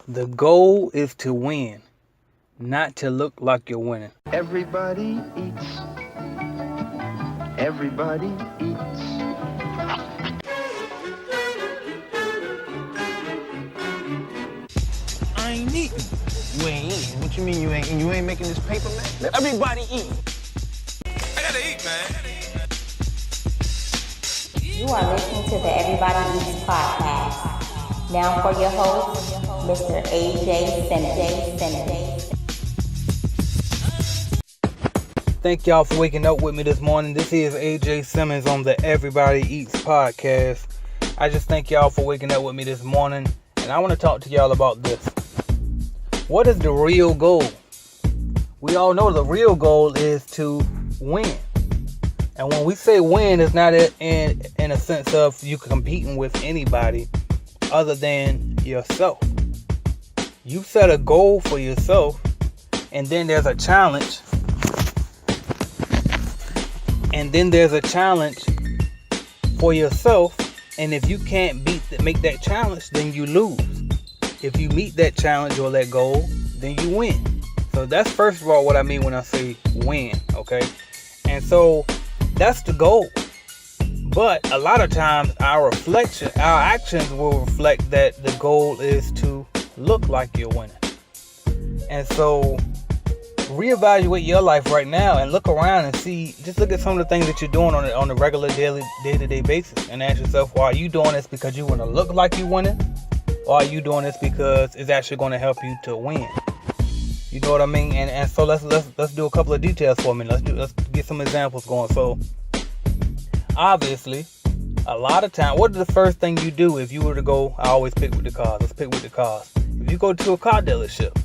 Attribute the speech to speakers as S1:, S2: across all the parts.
S1: The goal is to win, not to look like you're winning.
S2: Everybody eats. Everybody eats.
S3: I ain't eating. You ain't eating? What you mean you ain't eating? You ain't making this paper, man? Everybody eat. I gotta eat, man.
S4: You are listening to the Everybody Eats podcast. Now for your host, Mr. AJ Simmons.
S1: Thank y'all for waking up with me this morning. This is AJ Simmons on the Everybody Eats podcast. I just thank y'all for waking up with me this morning, and I want to talk to y'all about this. What is the real goal? We all know the real goal is to win. And when we say win, it's not in a sense of you competing with anybody other than yourself. You set a goal for yourself, and then there's a challenge. And then there's a challenge for yourself, and if you can't make that challenge, then you lose. If you meet that challenge or that goal, then you win. So that's first of all what I mean when I say win, okay? And so that's the goal. But a lot of times our actions will reflect that the goal is to look like you're winning. And so reevaluate your life right now and look around and just look at some of the things that you're doing on a regular day-to-day basis and ask yourself, well, are you doing this because you want to look like you're winning? Or are you doing this because it's actually going to help you to win? You know what I mean? And so let's do a couple of details for me. Let's get some examples going. So obviously, a lot of time, what is the first thing you do if you were to go? I always pick with the cars. Let's pick with the cars. If you go to a car dealership,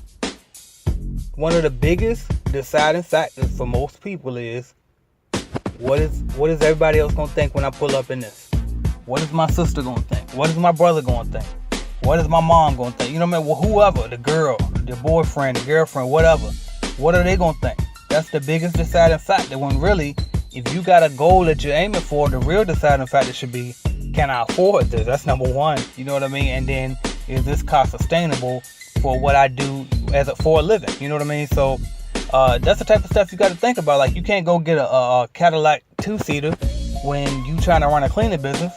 S1: one of the biggest deciding factors for most people is what is everybody else gonna think when I pull up in this? What is my sister gonna think? What is my brother gonna think? What is my mom gonna think? You know what I mean? Well, whoever, the girl, the boyfriend, the girlfriend, whatever. What are they gonna think? That's the biggest deciding factor. When really, if you got a goal that you're aiming for, the real deciding factor should be, can I afford this? That's number one. You know what I mean? And then, is this cost sustainable for what I do for a living? You know what I mean? So that's the type of stuff you got to think about. Like, you can't go get a Cadillac 2-seater when you trying to run a cleaning business.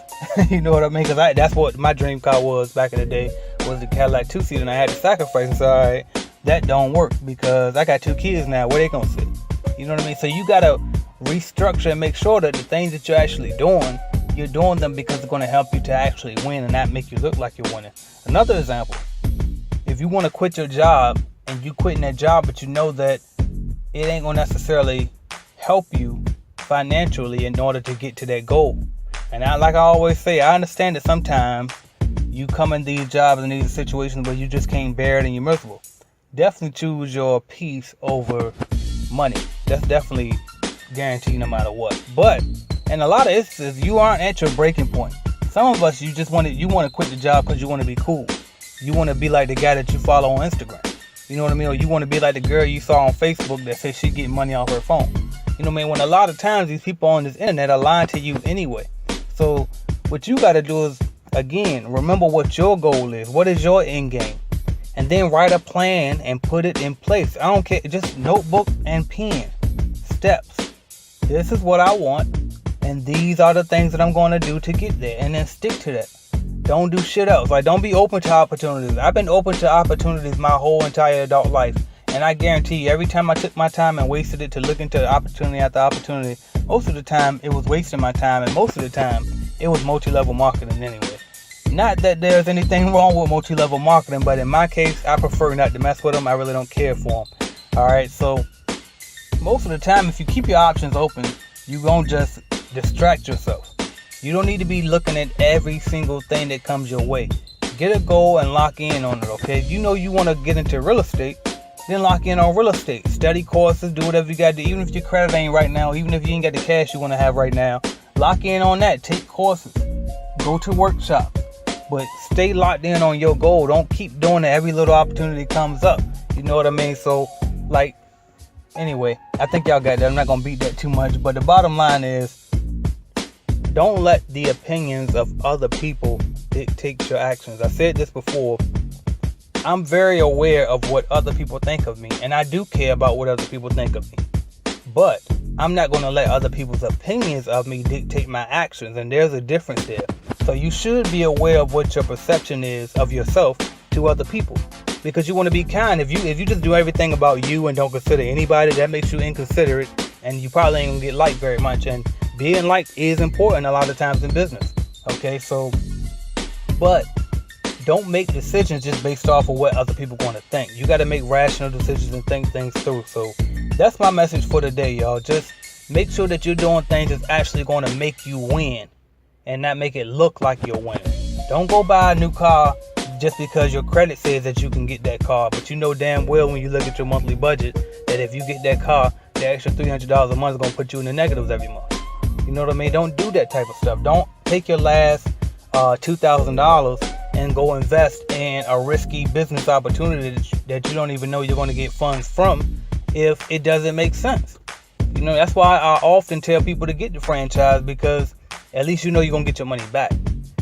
S1: You know what I mean? Because that's what my dream car was back in the day, was the Cadillac 2-seater, and I had to sacrifice and say, all right, that don't work because I got 2 kids now. Where they gonna sit? You know what I mean? So you got to restructure and make sure that the things that you're actually doing, you're doing them because it's going to help you to actually win and not make you look like you're winning. Another example, if you want to quit your job and you quitting that job, but you know that it ain't going to necessarily help you financially in order to get to that goal. And like I always say, I understand that sometimes you come in these jobs and these situations where you just can't bear it and you're miserable. Definitely choose your peace over money. That's definitely guaranteed no matter what. But in a lot of instances, you aren't at your breaking point. Some of us, you want to quit the job because you want to be cool. You want to be like the guy that you follow on Instagram. You know what I mean? Or you want to be like the girl you saw on Facebook that says she getting money off her phone. You know what I mean? When a lot of times these people on this internet are lying to you anyway. So what you got to do is, again, remember what your goal is. What is your end game? And then write a plan and put it in place. I don't care. Just notebook and pen. Steps. This is what I want. And these are the things that I'm going to do to get there. And then stick to that. Don't do shit else. Like, don't be open to opportunities. I've been open to opportunities my whole entire adult life. And I guarantee you, every time I took my time and wasted it to look into opportunity after opportunity, most of the time it was wasting my time. And most of the time it was multi-level marketing anyway. Not that there's anything wrong with multi-level marketing, but in my case, I prefer not to mess with them. I really don't care for them. Alright, so most of the time, if you keep your options open, you're going to just distract yourself. You don't need to be looking at every single thing that comes your way. Get a goal and lock in on it, okay? If you know you want to get into real estate, then lock in on real estate. Study courses, do whatever you got to do. Even if your credit ain't right now, even if you ain't got the cash you want to have right now, lock in on that. Take courses. Go to workshops. But stay locked in on your goal. Don't keep doing it every little opportunity comes up. You know what I mean? So, like, anyway, I think y'all got that. I'm not going to beat that too much. But the bottom line is, don't let the opinions of other people dictate your actions. I said this before. I'm very aware of what other people think of me, and I do care about what other people think of me. But I'm not going to let other people's opinions of me dictate my actions, and there's a difference there. So you should be aware of what your perception is of yourself to other people, because you want to be kind. If you just do everything about you and don't consider anybody, that makes you inconsiderate, and you probably ain't gonna get liked very much. And being liked is important a lot of times in business. Okay, so, but don't make decisions just based off of what other people are going to think. You got to make rational decisions and think things through. So that's my message for today, y'all. Just make sure that you're doing things that's actually going to make you win and not make it look like you're winning. Don't go buy a new car just because your credit says that you can get that car, but you know damn well when you look at your monthly budget that if you get that car, the extra $300 a month is going to put you in the negatives every month. You know what I mean? Don't do that type of stuff. Don't take your last $2,000 and go invest in a risky business opportunity that you don't even know you're going to get funds from if it doesn't make sense. You know, that's why I often tell people to get the franchise, because at least you know you're going to get your money back.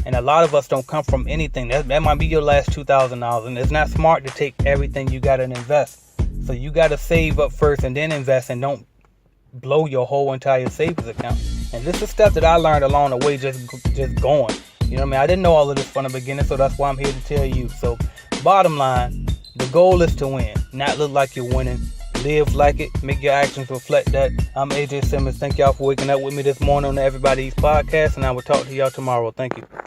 S1: And a lot of us don't come from anything. That might be your last $2,000, and it's not smart to take everything you got and invest. So you got to save up first and then invest, and don't blow your whole entire savings account. And this is stuff that I learned along the way, just going. You know what I mean? I didn't know all of this from the beginning, so that's why I'm here to tell you. So bottom line, the goal is to win, not look like you're winning. Live like it. Make your actions reflect that. I'm AJ Simmons. Thank y'all for waking up with me this morning on the Everybody Eats podcast, and I will talk to y'all tomorrow. Thank you.